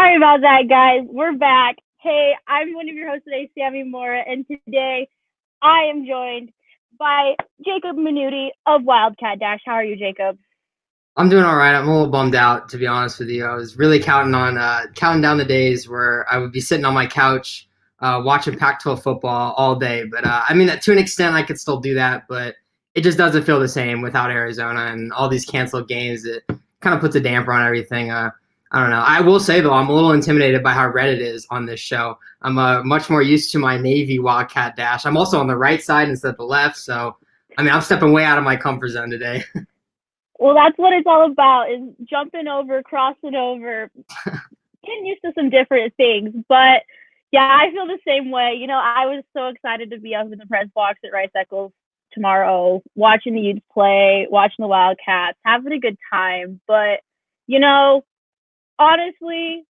Sorry about that, guys. We're back. Hey, I'm one of your hosts today, Sammy Mora, and today I am joined by Jacob Mennuti of Wildcat Dash. How are you, Jacob? I'm doing all right. I'm a little bummed out, to be honest with you. I was really counting down the days where I would be sitting on my couch watching Pac-12 football all day. But I mean, to an extent, I could still do that, but it just doesn't feel the same without Arizona and all these canceled games. It kind of puts a damper on everything. I don't know. I will say though, I'm a little intimidated by how red it is on this show. I'm much more used to my Navy Wildcat Dash. I'm also on the right side instead of the left, so I mean, I'm stepping way out of my comfort zone today. Well, that's what it's all about, is jumping over, crossing over, getting used to some different things. But yeah, I feel the same way. I was so excited to be up in the press box at Rice Eccles tomorrow, watching the Utes play, watching the Wildcats, having a good time. But, you know, honestly,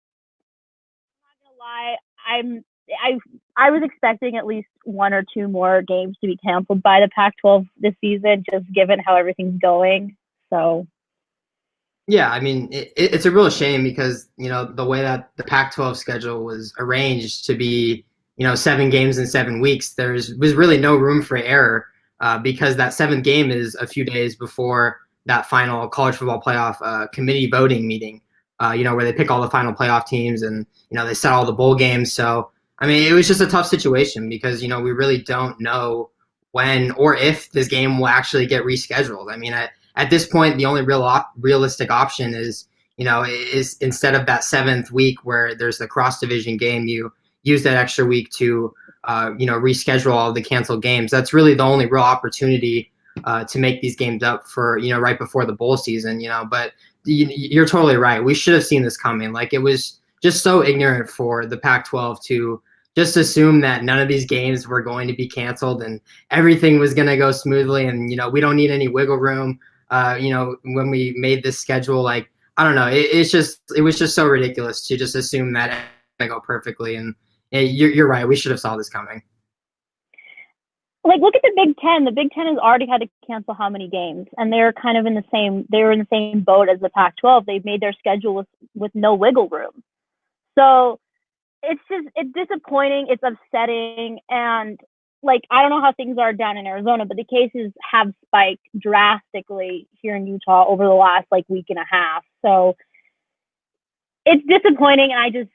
I'm not gonna lie, I was expecting at least one or two more games to be canceled by the Pac-12 this season, just given how everything's going. So Yeah, I mean, it's a real shame because, the way that the Pac-12 schedule was arranged to be, 7 games in 7 weeks, was really no room for error because that seventh game is a few days before that final college football playoff committee voting meeting, where they pick all the final playoff teams and, they set all the bowl games. So, I mean, it was just a tough situation because, we really don't know when or if this game will actually get rescheduled. I mean, at this point, the only realistic option is instead of that seventh week where there's the cross division game, you use that extra week to reschedule all the canceled games. That's really the only real opportunity to make these games up for right before the bowl season. But you're totally right. We should have seen this coming. Like, it was just so ignorant for the Pac-12 to just assume that none of these games were going to be canceled and everything was going to go smoothly, and we don't need any wiggle room. When we made this schedule, like, I don't know, it was just so ridiculous to just assume that it's gonna go perfectly. And you're right, we should have saw this coming. like, look at the Big Ten. The Big Ten has already had to cancel how many games, and they're kind of in the same. They were in the same boat as the Pac-12. They've made their schedule with no wiggle room. So it's disappointing. It's upsetting, and like, I don't know how things are down in Arizona, but the cases have spiked drastically here in Utah over the last like week and a half. So it's disappointing, and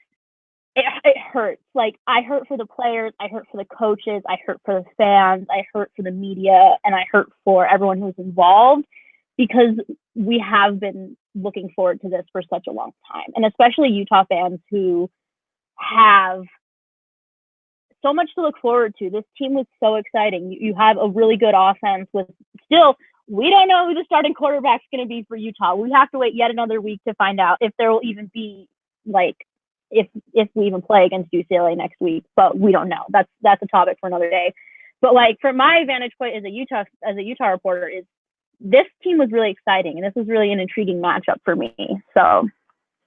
it hurts. Like, I hurt for the players, I hurt for the coaches, I hurt for the fans, I hurt for the media, and I hurt for everyone who's involved, because we have been looking forward to this for such a long time, and especially Utah fans who have so much to look forward to. This team was so exciting. You have a really good offense with still. We don't know who the starting quarterback's going to be for Utah. We have to wait yet another week to find out if there will even be, like, if we even play against UCLA next week. But we don't know. That's a topic for another day. But like, from my vantage point as a Utah reporter, is this team was really exciting, and this was really an intriguing matchup for me. So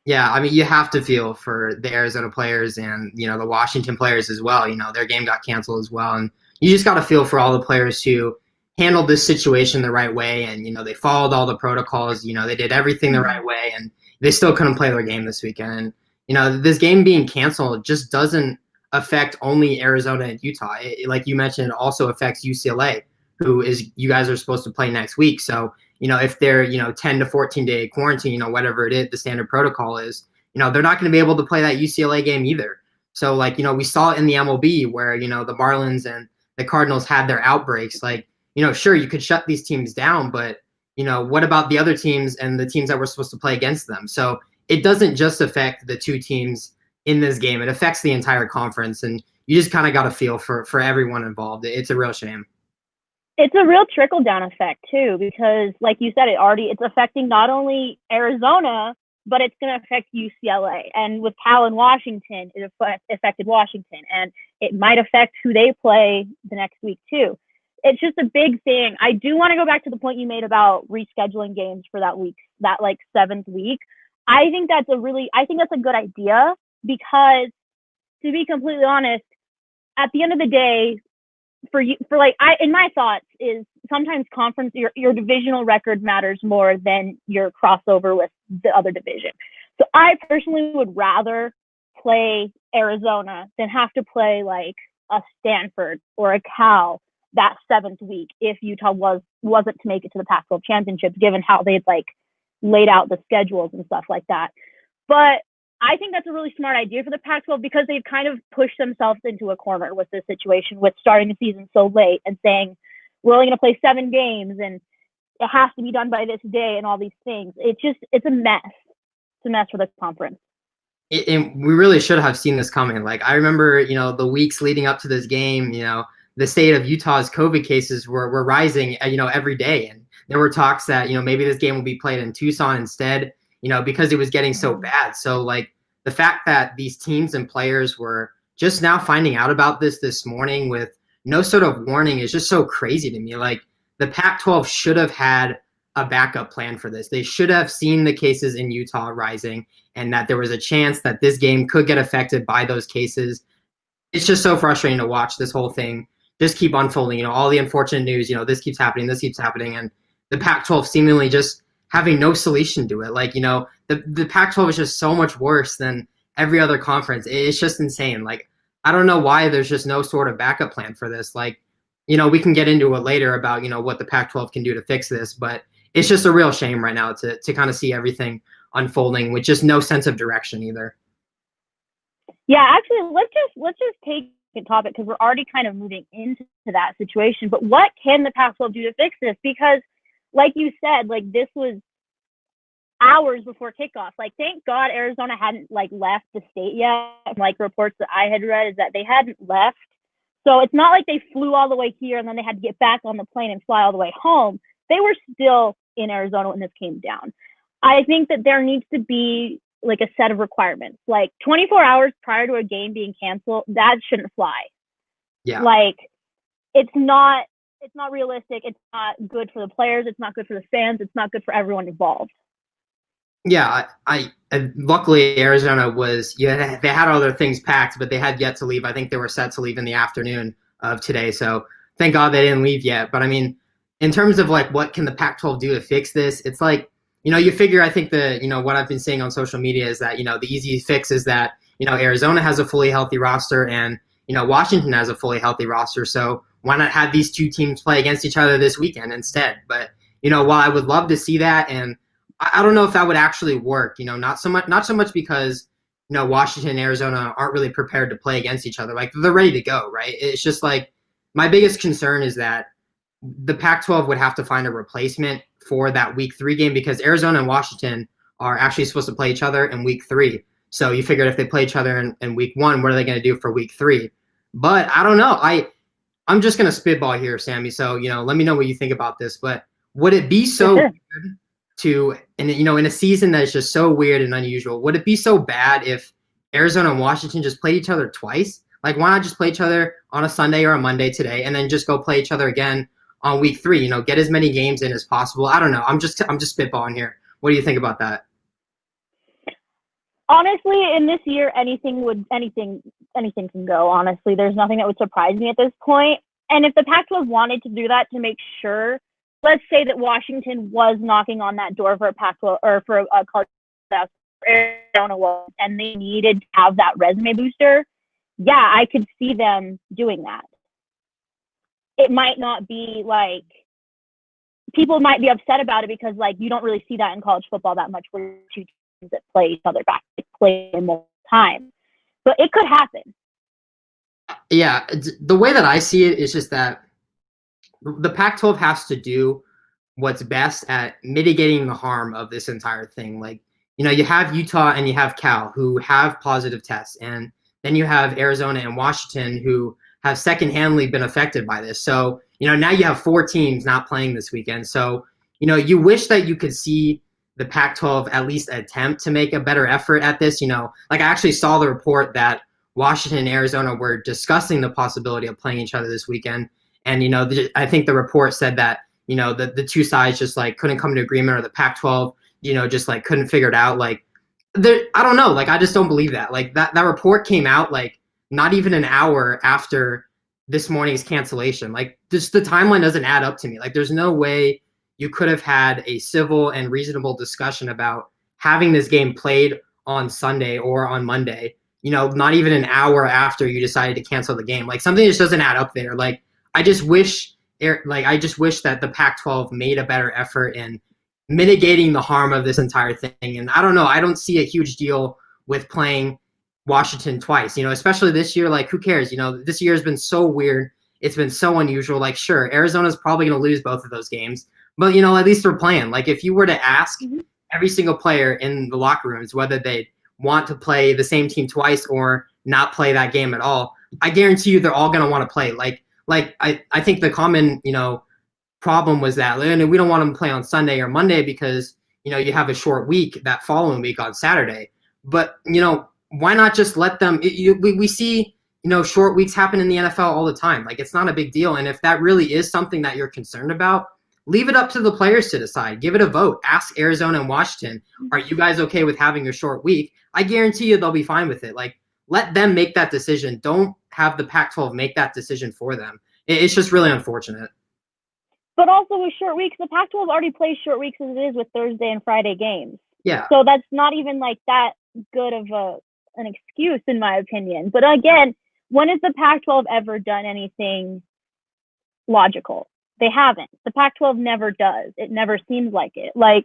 Yeah, I mean, you have to feel for the Arizona players and the Washington players as well. Their game got canceled as well, and you just got to feel for all the players who handled this situation the right way, and they followed all the protocols. They did everything the right way, and they still couldn't play their game this weekend. And this game being canceled just doesn't affect only Arizona and Utah. Like you mentioned, it also affects UCLA, who is you guys are supposed to play next week. So if they're 10 to 14-day quarantine, whatever it is, the standard protocol is, they're not going to be able to play that UCLA game either. So like, we saw it in the MLB where the Marlins and the Cardinals had their outbreaks. Like, sure, you could shut these teams down, but what about the other teams and the teams that were supposed to play against them? So it doesn't just affect the two teams in this game; it affects the entire conference, and you just kind of got to feel for everyone involved. It's a real shame. it's a real trickle down effect too, because like you said, it's affecting not only Arizona, but it's going to affect UCLA. And with Cal and Washington, it affected Washington, and it might affect who they play the next week too. It's just a big thing. I do want to go back to the point you made about rescheduling games for that week, that like seventh week. I think that's a good idea, because, to be completely honest, at the end of the day, in my thoughts, is sometimes conference, your divisional record matters more than your crossover with the other division. So I personally would rather play Arizona than have to play like a Stanford or a Cal that 7th week if Utah wasn't to make it to the Pac-12 championship, given how they'd like laid out the schedules and stuff like that. But I think that's a really smart idea for the Pac-12 because they've kind of pushed themselves into a corner with this situation, with starting the season so late and saying we're only going to play 7 games and it has to be done by this day and all these things. It's a mess. It's a mess for the conference. And we really should have seen this coming. Like, I remember, the weeks leading up to this game, the state of Utah's COVID cases were rising, every day. And there were talks that, maybe this game will be played in Tucson instead, because it was getting so bad. So, like, the fact that these teams and players were just now finding out about this morning with no sort of warning is just so crazy to me. Like, the Pac-12 should have had a backup plan for this. They should have seen the cases in Utah rising and that there was a chance that this game could get affected by those cases. It's just so frustrating to watch this whole thing just keep unfolding. All the unfortunate news, this keeps happening, and the Pac-12 seemingly just having no solution to it. Like, the Pac-12 is just so much worse than every other conference. It's just insane. Like, I don't know why there's just no sort of backup plan for this. Like, we can get into it later about, what the Pac-12 can do to fix this, but it's just a real shame right now to kind of see everything unfolding with just no sense of direction either. Yeah, actually, let's just take a topic because we're already kind of moving into that situation. But what can the Pac-12 do to fix this? Because, like you said, like this was hours before kickoff. Like, thank God Arizona hadn't like left the state yet. Like reports that I had read is that they hadn't left. So it's not like they flew all the way here and then they had to get back on the plane and fly all the way home. They were still in Arizona when this came down. I think that there needs to be like a set of requirements, like 24 hours prior to a game being canceled. That shouldn't fly. Yeah. Like it's not realistic. It's not good for the players. It's not good for the fans. It's not good for everyone involved. Yeah, I luckily Arizona they had all their things packed, but they had yet to leave. I think they were set to leave in the afternoon of today. So thank God they didn't leave yet. But I mean, in terms of like what can the Pac-12 do to fix this, it's like, you figure, I think what I've been seeing on social media is that, the easy fix is that, Arizona has a fully healthy roster and, Washington has a fully healthy roster. So why not have these two teams play against each other this weekend instead? But, while I would love to see that, and I don't know if that would actually work, not so much because, Washington and Arizona aren't really prepared to play against each other. Like, they're ready to go, right? It's just like, my biggest concern is that the Pac-12 would have to find a replacement for that week 3 game because Arizona and Washington are actually supposed to play each other in week 3. So you figured if they play each other in week 1, what are they going to do for week 3? But I don't know. I'm just going to spitball here, Sammy. So, let me know what you think about this. But would it be so weird in a season that is just so weird and unusual, would it be so bad if Arizona and Washington just played each other twice? Like, why not just play each other on a Sunday or a Monday today and then just go play each other again on week 3, get as many games in as possible. I don't know. I'm just spitballing here. What do you think about that? Honestly, in this year, anything can go. Honestly, there's nothing that would surprise me at this point. And if the Pac-12 wanted to do that to make sure, let's say that Washington was knocking on that door for a Pac-12 or for a college Arizona was, and they needed to have that resume booster, yeah, I could see them doing that. It might not be like people might be upset about it because like you don't really see that in college football that much where two teams that play each other back play multiple times, but it could happen. Yeah, the way that I see it is just that the Pac-12 has to do what's best at mitigating the harm of this entire thing. Like, you have Utah and you have Cal who have positive tests, and then you have Arizona and Washington who have second-handedly been affected by this. So, now you have 4 teams not playing this weekend. So, you wish that you could see the Pac-12 at least attempt to make a better effort at this. Like, I actually saw the report that Washington and Arizona were discussing the possibility of playing each other this weekend. And, I think the report said that, the two sides just like couldn't come to agreement, or the Pac-12, just like couldn't figure it out. Like, I don't know. Like, I just don't believe that. Like, that report came out like not even an hour after this morning's cancellation. Like, just the timeline doesn't add up to me. Like, there's no way you could have had a civil and reasonable discussion about having this game played on Sunday or on Monday, not even an hour after you decided to cancel the game. Like something just doesn't add up there. Like I just wish that the Pac-12 made a better effort in mitigating the harm of this entire thing. And I don't know, I don't see a huge deal with playing Washington twice, especially this year. Like who cares? This year has been so weird. It's been so unusual. Like sure, Arizona's probably going to lose both of those games, but at least they're playing. Like if you were to ask every single player in the locker rooms whether they want to play the same team twice or not play that game at all, I guarantee you they're all going to want to play. Like I think the common, problem was that we don't want them to play on Sunday or Monday because, you have a short week that following week on Saturday. But, why not just let them we see, short weeks happen in the NFL all the time. Like it's not a big deal. And if that really is something that you're concerned about, leave it up to the players to decide. Give it a vote. Ask Arizona and Washington, are you guys okay with having a short week? I guarantee you they'll be fine with it. Like let them make that decision. Don't have the Pac-12 make that decision for them. It's just really unfortunate. But also with short weeks, the Pac-12 already plays short weeks as it is with Thursday and Friday games. Yeah. So that's not even like that good of an excuse, in my opinion. But again, when has the Pac-12 ever done anything logical? They haven't. The Pac-12 never does. It never seems like it. Like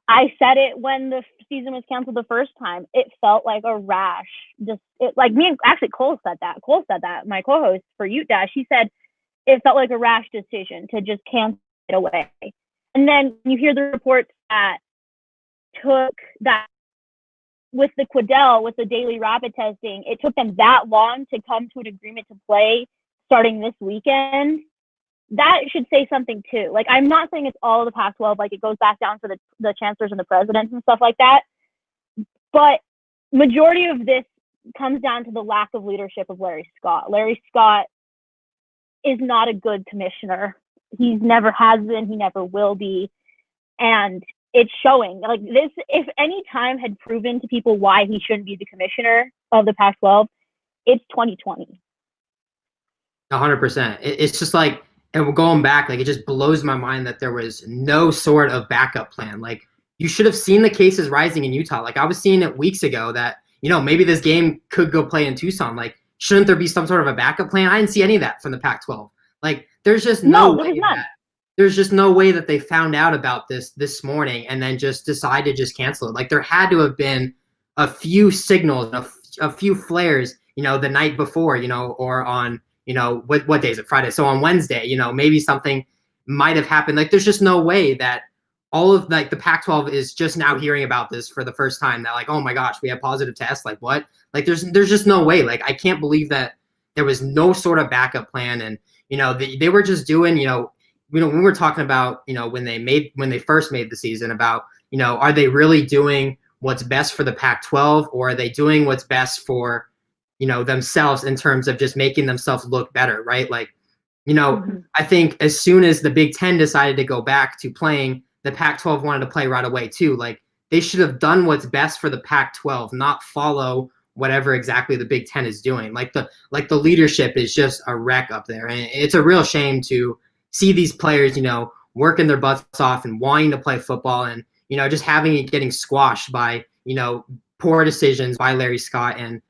I said it when the season was canceled the first time. It felt like a rash. Cole said that. My co-host for Ute Dash, he said it felt like a rash decision to just cancel it away. And then you hear the reports that took that with the Quidel, with the daily rapid testing, it took them that long to come to an agreement to play starting this weekend. That should say something too. Like, I'm not saying it's all the Pac-12, like it goes back down to the chancellors and the presidents and stuff like that. But majority of this comes down to the lack of leadership of Larry Scott. Larry Scott is not a good commissioner. He never has been. He never will be. And it's showing. Like this, if any time had proven to people why he shouldn't be the commissioner of the Pac-12, it's 2020. 100%. It's just like, and we're going back, like it just blows my mind that there was no sort of backup plan. Like you should have seen the cases rising in Utah. Like I was seeing it weeks ago that, maybe this game could go play in Tucson. Like, shouldn't there be some sort of a backup plan? I didn't see any of that from the Pac-12. Like there's just there's just no way that they found out about this morning and then just decide to just cancel it. Like there had to have been a few signals, a few flares, the night before, or on, what day is it? Friday. So on Wednesday, maybe something might have happened. Like there's just no way that all of like the Pac-12 is just now hearing about this for the first time. That like, oh my gosh, we have positive tests. Like what? Like there's just no way. Like I can't believe that there was no sort of backup plan. And they were just doing, we were talking about, when they first made the season about, are they really doing what's best for the Pac-12 or are they doing what's best for, themselves in terms of just making themselves look better, right? Like, I think as soon as the Big Ten decided to go back to playing, the Pac-12 wanted to play right away too. Like they should have done what's best for the Pac-12, not follow whatever exactly the Big Ten is doing. Like the leadership is just a wreck up there. And it's a real shame to see these players, working their butts off and wanting to play football and, just having it getting squashed by, poor decisions by Larry Scott and,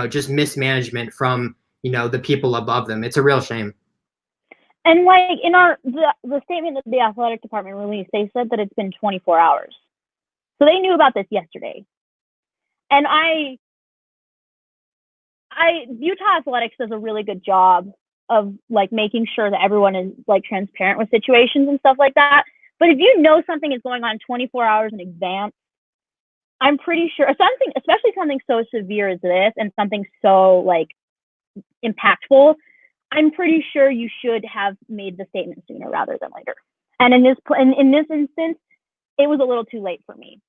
just mismanagement from, the people above them. It's a real shame. And like in the statement that the athletic department released, they said that it's been 24 hours. So they knew about this yesterday. And Utah Athletics does a really good job of like making sure that everyone is like transparent with situations and stuff like that. But if you know something is going on 24 hours in advance, I'm pretty sure especially something so severe as this and something so like impactful, I'm pretty sure you should have made the statement sooner rather than later. And in this instance, it was a little too late for me.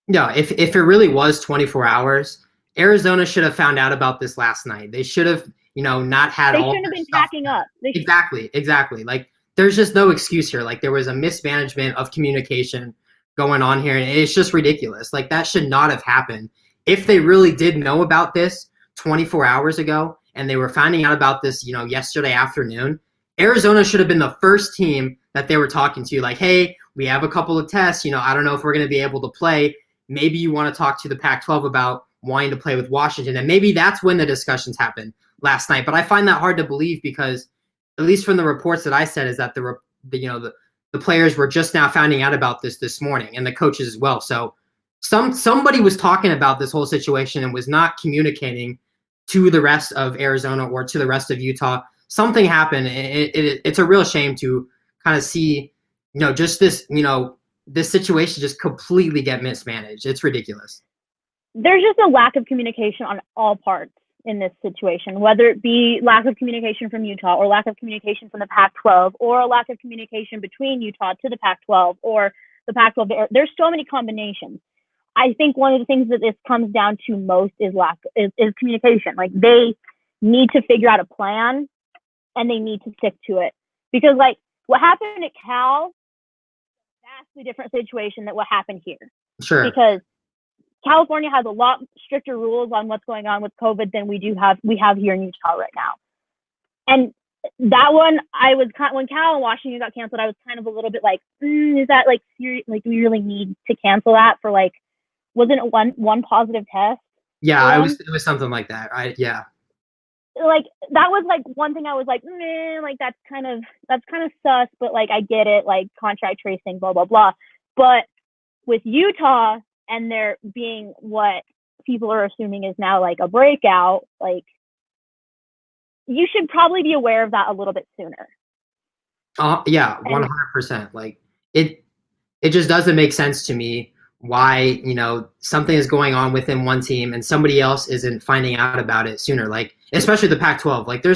Yeah, if it really was 24 hours, Arizona should have found out about this last night. They should have, not had all. They shouldn't have been packing up. Exactly. Like there's just no excuse here. Like there was a mismanagement of communication going on here, and it's just ridiculous. Like that should not have happened. If they really did know about this 24 hours ago and they were finding out about this, yesterday afternoon, Arizona should have been the first team that they were talking to. Like, hey, we have a couple of tests. I don't know if we're going to be able to play. Maybe you want to talk to the Pac-12 about wanting to play with Washington. And maybe that's when the discussions happened last night. But I find that hard to believe because, at least from the reports that I said, is that the players were just now finding out about this morning, and the coaches as well. So somebody was talking about this whole situation and was not communicating to the rest of Arizona or to the rest of Utah. Something happened. It's a real shame to kind of see, just this situation just completely get mismanaged. It's ridiculous. There's just a lack of communication on all parts in this situation, whether it be lack of communication from Utah or lack of communication from the Pac-12 or a lack of communication between Utah to the Pac-12 or the Pac-12. There's so many combinations. I think one of the things that this comes down to most is communication. Like, they need to figure out a plan and they need to stick to it, because like what happened at Cal, vastly different situation than what happened here. Sure. Because California has a lot stricter rules on what's going on with COVID than we have here in Utah right now. And that one, when Cal and Washington got canceled, I was kind of a little bit like, is that like serious? Like, do we really need to cancel that for like, wasn't it one positive test? Yeah, it was something like that. Yeah. Like, that was like one thing I was like, like that's kind of sus, but like I get it, like contract tracing, blah blah blah. But with Utah and there being what people are assuming is now like a breakout, like you should probably be aware of that a little bit sooner. Yeah, 100%. Like it just doesn't make sense to me why, something is going on within one team and somebody else isn't finding out about it sooner. Like, especially the Pac-12. Like,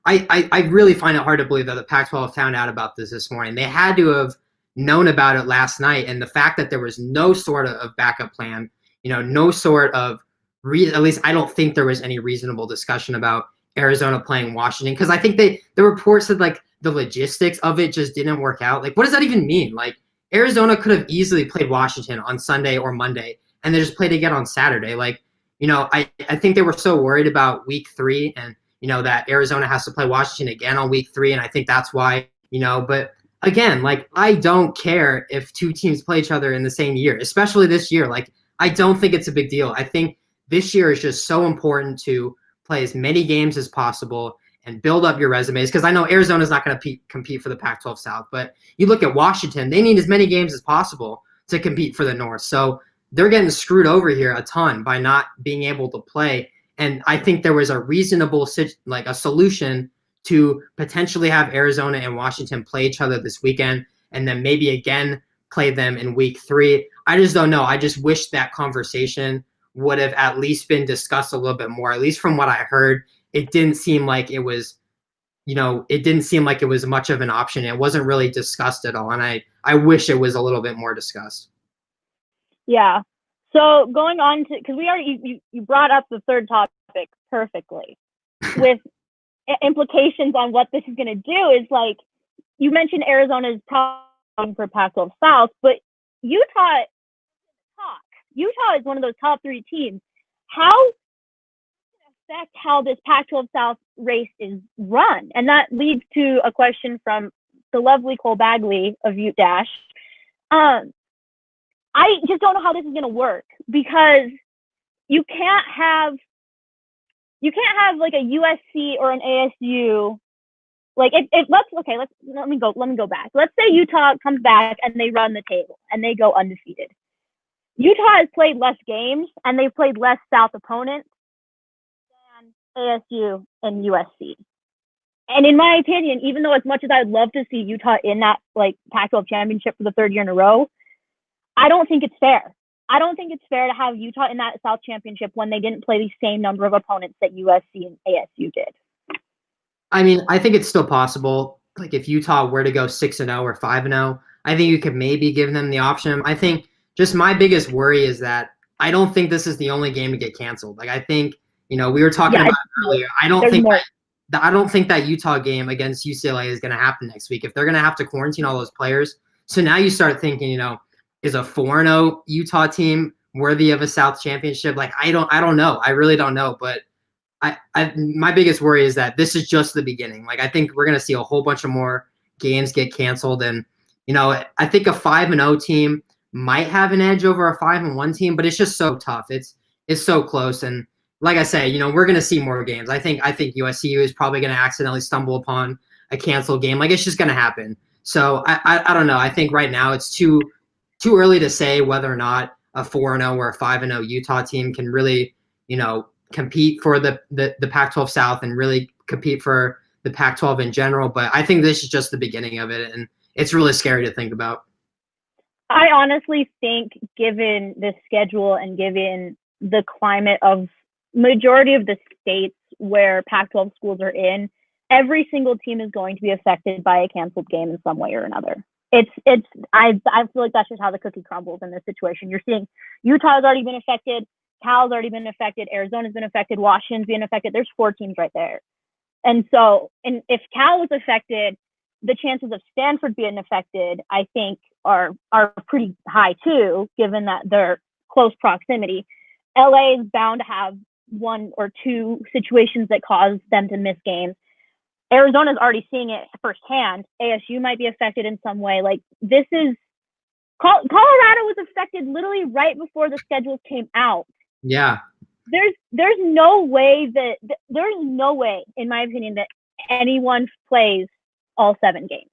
I really find it hard to believe that the Pac-12 found out about this morning. They had to have known about it last night, and the fact that there was no sort of backup plan, no sort of at least I don't think there was any reasonable discussion about Arizona playing Washington, because I think the report said like the logistics of it just didn't work out. Like, what does that even mean? Like, Arizona could have easily played Washington on Sunday or Monday, and they just played again on Saturday. Like, I think they were so worried about week 3 and, that Arizona has to play Washington again on week 3. And I think that's why, but again, like, I don't care if two teams play each other in the same year, especially this year. Like, I don't think it's a big deal. I think this year is just so important to play as many games as possible and build up your resumes, because I know Arizona's not going to compete for the Pac-12 South, but you look at Washington, they need as many games as possible to compete for the North. So they're getting screwed over here a ton by not being able to play. And I think there was a reasonable a solution to potentially have Arizona and Washington play each other this weekend and then maybe again play them in week 3. I just don't know. I just wish that conversation would have at least been discussed a little bit more. At least from what I heard, it didn't seem like it was, much of an option. It wasn't really discussed at all. And I wish it was a little bit more discussed. Yeah. So going on to, because we already, you brought up the third topic perfectly with implications on what this is going to do is like, you mentioned Arizona's problem for Pac-12 South, but Utah is one of those top 3 teams. How affect how this Pac-12 South race is run? And that leads to a question from the lovely Cole Bagley of Ute Dash. I just don't know how this is going to work, because you can't have like a USC or an ASU. Like, let me go back. Let's say Utah comes back and they run the table and they go undefeated. Utah has played less games and they've played less South opponents than ASU and USC. And in my opinion, even though as much as I'd love to see Utah in that like Pac-12 championship for the 3rd year in a row, I don't think it's fair. I don't think it's fair to have Utah in that South championship when they didn't play the same number of opponents that USC and ASU did. I mean, I think it's still possible. Like, if Utah were to go 6-0 or 5-0, I think you could maybe give them the option. I think just my biggest worry is that I don't think this is the only game to get canceled. Like, I think, we were talking about it earlier. I don't think that Utah game against UCLA is going to happen next week. If they're going to have to quarantine all those players. So now you start thinking, is a 4-0 Utah team worthy of a South championship? Like, I don't know. I really don't know. But my biggest worry is that this is just the beginning. Like, I think we're going to see a whole bunch of more games get canceled. And, I think a 5-0 team might have an edge over a 5-1 team, but it's just so tough. is so close. And like I say, we're going to see more games. I think USCU is probably going to accidentally stumble upon a canceled game. Like it's just going to happen. So I don't know. I think right now it's too early to say whether or not a 4-0 or a 5-0 Utah team can really, compete for the Pac-12 South and really compete for the Pac-12 in general. But I think this is just the beginning of it, and it's really scary to think about. I honestly think, given the schedule and given the climate of majority of the states where Pac-12 schools are in, every single team is going to be affected by a canceled game in some way or another. I feel like that's just how the cookie crumbles in this situation. You're seeing Utah's already been affected, Cal's already been affected, Arizona's been affected, Washington's been affected. There's 4 teams right there. And if Cal was affected, the chances of Stanford being affected, I think, are pretty high too, given that they're close proximity. LA is bound to have 1 or 2 situations that cause them to miss games. Arizona's already seeing it firsthand. ASU might be affected in some way. Like this is Colorado was affected literally right before the schedules came out. Yeah. There's no way, in my opinion, that anyone plays all 7 games.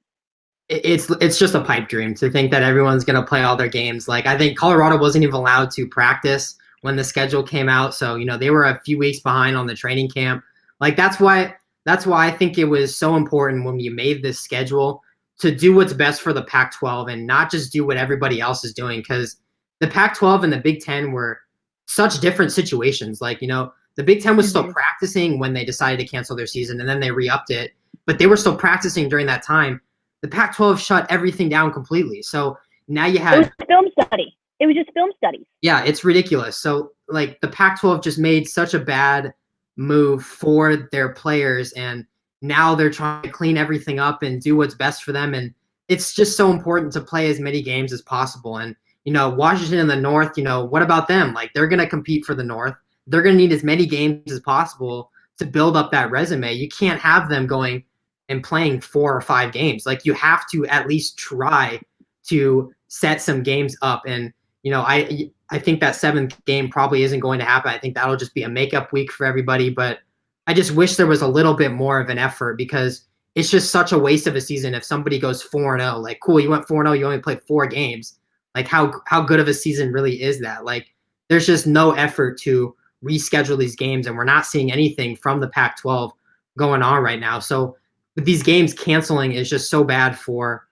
It's just a pipe dream to think that everyone's going to play all their games. Like I think Colorado wasn't even allowed to practice when the schedule came out, so they were a few weeks behind on the training camp. Like that's why I think it was so important when you made this schedule to do what's best for the Pac-12 and not just do what everybody else is doing, because the Pac-12 and the Big Ten were such different situations. Like the Big Ten was still practicing when they decided to cancel their season, and then they re-upped it, but they were still practicing during that time. The Pac-12 shut everything down completely. So now you had it was film study. It was just film studies. Yeah, it's ridiculous. So like the Pac-12 just made such a bad move for their players, and now they're trying to clean everything up and do what's best for them. And it's just so important to play as many games as possible. And Washington in the North, what about them? Like they're going to compete for the North. They're going to need as many games as possible to build up that resume. You can't have them going and playing 4 or 5 games. Like you have to at least try to set some games up. And I think that 7th game probably isn't going to happen. I think that'll just be a makeup week for everybody. But I just wish there was a little bit more of an effort, because it's just such a waste of a season if somebody goes 4-0. Like, cool, you went 4-0, you only played 4 games. Like, how good of a season really is that? Like, there's just no effort to reschedule these games, and we're not seeing anything from the Pac-12 going on right now. So with these games canceling is just so bad for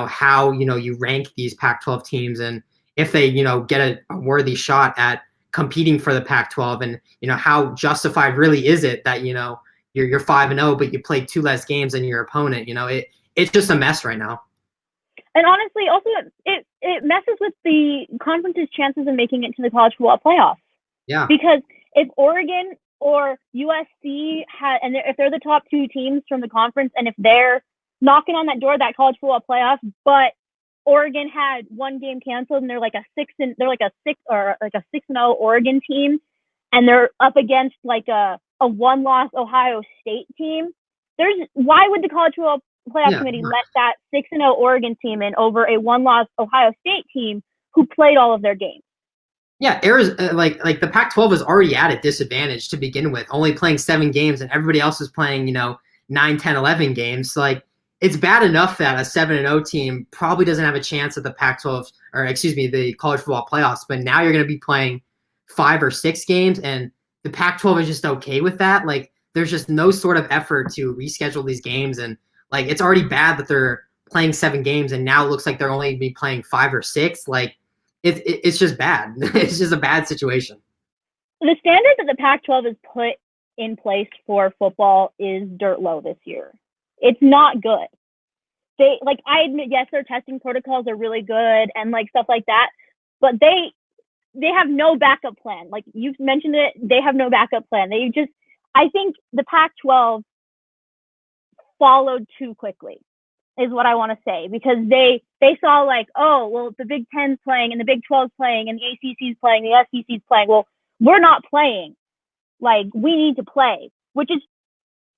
how you rank these Pac-12 teams, and if they get a worthy shot at competing for the Pac-12, and how justified really is it that you're 5-0 but you played 2 less games than your opponent. It's just a mess right now. And honestly, also it messes with the conference's chances of making it to the college football playoffs. Yeah. Because if Oregon or USC if they're the top 2 teams from the conference, and if they're knocking on that door of that college football playoff, but Oregon had 1 game canceled, and they're like a 6-0 Oregon team, and they're up against like a 1-loss Ohio State team. Why would the college football playoff committee let that 6-0 Oregon team in over a 1-loss Ohio State team who played all of their games? Yeah, like the Pac-12 is already at a disadvantage to begin with, only playing 7 games, and everybody else is playing 9, 10, 11 games. So, like, it's bad enough that a 7-0 team probably doesn't have a chance at the Pac-12, or the college football playoffs. But now you're going to be playing 5 or 6 games, and the Pac-12 is just okay with that. Like, there's just no sort of effort to reschedule these games, and like it's already bad that they're playing 7 games, and now it looks like they're only going to be playing 5 or 6. Like, it's just bad. It's just a bad situation. The standard that the Pac-12 has put in place for football is dirt low this year. It's not good. I admit, yes, their testing protocols are really good and like stuff like that, but they have no backup plan. Like you've mentioned it, they have no backup plan. I think the Pac-12 followed too quickly is what I want to say, because they saw like, oh, well, the Big Ten's playing and the Big 12's playing and the ACC's playing, the SEC's playing. Well, we're not playing. Like, we need to play, which is,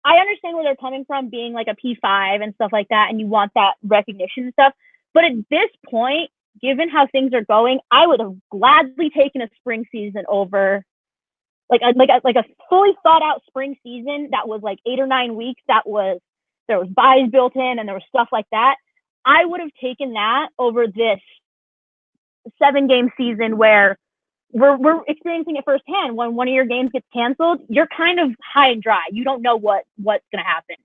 I understand where they're coming from, being like a P5 and stuff like that, and you want that recognition and stuff. But at this point, given how things are going, I would have gladly taken a spring season over like a fully thought out spring season that was like 8 or 9 weeks, there was buys built in and there was stuff like that, I would have taken that over this 7-game season where we're experiencing it firsthand. When one of your games gets canceled, you're kind of high and dry. You don't know what's going to happen.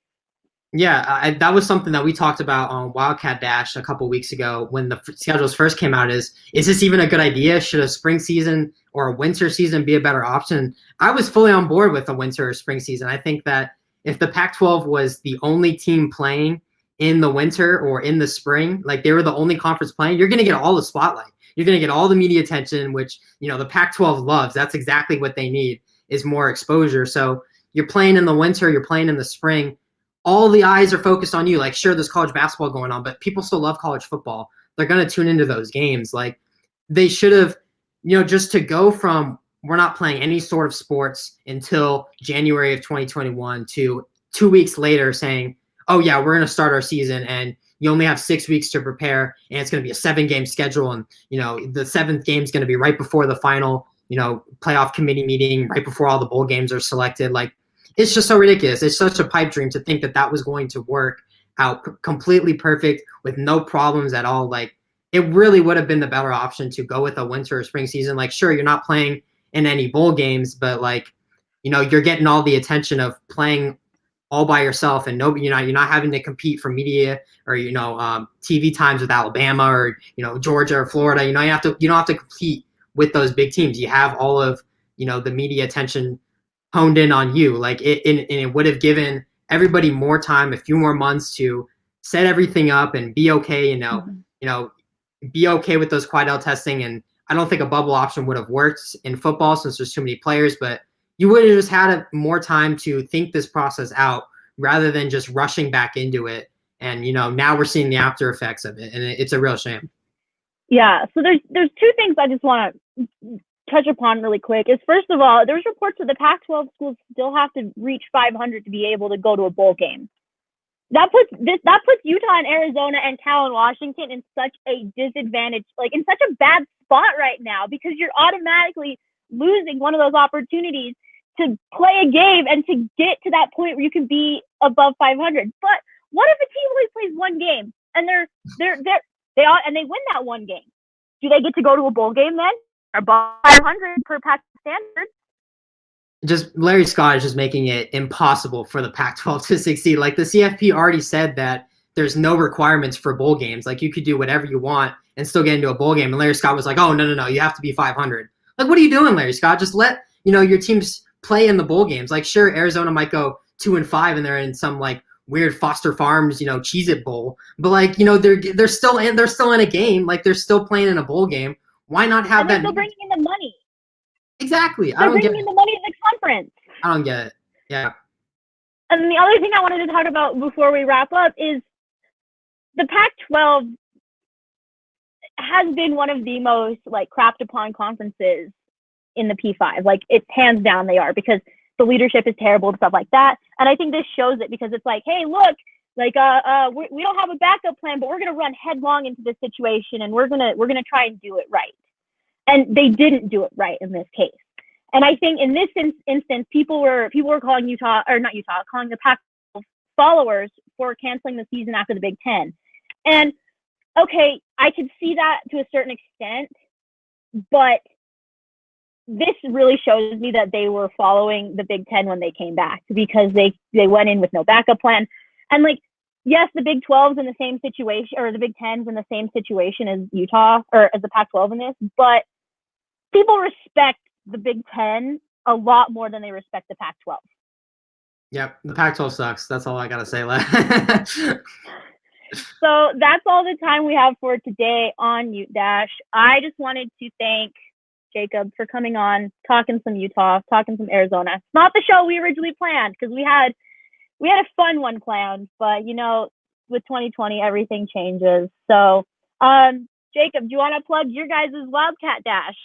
Yeah, that was something that we talked about on Wildcat Dash a couple weeks ago when the schedules first came out. Is this even a good idea? Should a spring season or a winter season be a better option? I was fully on board with a winter or spring season. I think that if the Pac-12 was the only team playing in the winter or in the spring, like they were the only conference playing, you're going to get all the spotlight. You're going to get all the media attention, which, the Pac-12 loves. That's exactly what they need, is more exposure. So you're playing in the winter, you're playing in the spring. All the eyes are focused on you. Like, sure, there's college basketball going on, but people still love college football. They're going to tune into those games. Like, they should have, just to go from we're not playing any sort of sports until January of 2021 to 2 weeks later saying, oh, yeah, we're going to start our season and you only have 6 weeks to prepare and it's going to be a 7-game schedule. And, the 7th game is going to be right before the final, playoff committee meeting, right before all the bowl games are selected. Like, it's just so ridiculous. It's such a pipe dream to think that that was going to work out completely perfect with no problems at all. Like, it really would have been the better option to go with a winter or spring season. Like, sure, you're not playing in any bowl games, but like, you're getting all the attention of playing all by yourself and nobody, you're not having to compete for media or, TV times with Alabama or, Georgia or Florida. You don't have to compete with those big teams. You have all of, the media attention honed in on you. Like it would have given everybody more time, a few more months to set everything up and be okay, be okay with those Quidel testing. And I don't think a bubble option would have worked in football since there's too many players, but you would have just had more time to think this process out rather than just rushing back into it. And, now we're seeing the after effects of it, and it's a real shame. Yeah. So there's 2 things I just want to touch upon really quick. Is first of all, there's reports that the Pac-12 schools still have to reach 500 to be able to go to a bowl game. That puts Utah and Arizona and Cal and Washington in such a disadvantage, like in such a bad spot right now, because you're automatically losing one of those opportunities to play a game and to get to that point where you can be above 500. But what if a team only plays one game and they win that one game? Do they get to go to a bowl game then? Above 500 per Pac standard? Just Larry Scott is just making it impossible for the Pac-12 to succeed. Like, the CFP already said that there's no requirements for bowl games. Like, you could do whatever you want and still get into a bowl game. And Larry Scott was like, oh, no, you have to be 500. Like, what are you doing, Larry Scott? Just let, your teams play in the bowl games. Like, sure, Arizona might go 2-5 and they're in some like weird Foster Farms, Cheez-It Bowl. But like, they're still in a game. Like, they're still playing in a bowl game. Why not have that? They're still bringing in the money. Exactly. They're bringing in the money in the conference. I don't get it. Yeah. And the other thing I wanted to talk about before we wrap up is the Pac-12 has been one of the most like crapped upon conferences in the P5. Like, it's hands down they are, because the leadership is terrible and stuff like that. And I think this shows it, because it's like, hey, look, like we don't have a backup plan, but we're going to run headlong into this situation and we're going to try and do it right. And they didn't do it right in this case. And I think in this instance, people were calling calling the Pac-12 followers for canceling the season after the Big Ten. And okay, I could see that to a certain extent, but this really shows me that they were following the Big Ten when they came back, because they went in with no backup plan. And like, yes, the Big 12's in the same situation, or the Big 10's in the same situation as Utah or as the Pac-12 in this, but people respect the Big 10 a lot more than they respect the Pac-12. Yep, the Pac-12 sucks. That's all I gotta say. So that's all the time we have for today on Ute Dash. I just wanted to thank Jacob for coming on, talking some Utah, talking some Arizona. It's not the show we originally planned, because we had a fun one planned, but with 2020 everything changes. So Jacob, do you want to plug your guys' Wildcat Dash?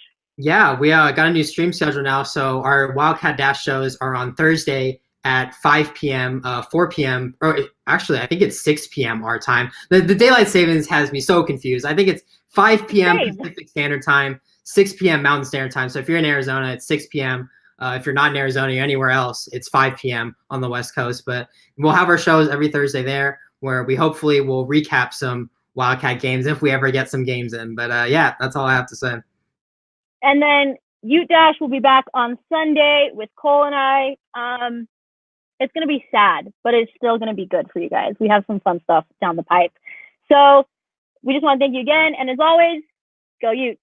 Yeah, we got a new stream schedule now. So our Wildcat Dash shows are on Thursday at 5 p.m., 4 p.m., or actually I think it's 6 p.m. our time. The daylight savings has me so confused. I think it's 5 p.m. Pacific Standard Time, 6 p.m. Mountain Standard Time. So if you're in Arizona, it's 6 p.m. If you're not in Arizona or anywhere else, it's 5 p.m. on the West Coast. But we'll have our shows every Thursday there, where we hopefully will recap some Wildcat games if we ever get some games in. But yeah, that's all I have to say. And then Ute Dash will be back on Sunday with Cole and I. It's going to be sad, but it's still going to be good for you guys. We have some fun stuff down the pipe. So we just want to thank you again. And as always, go Utes.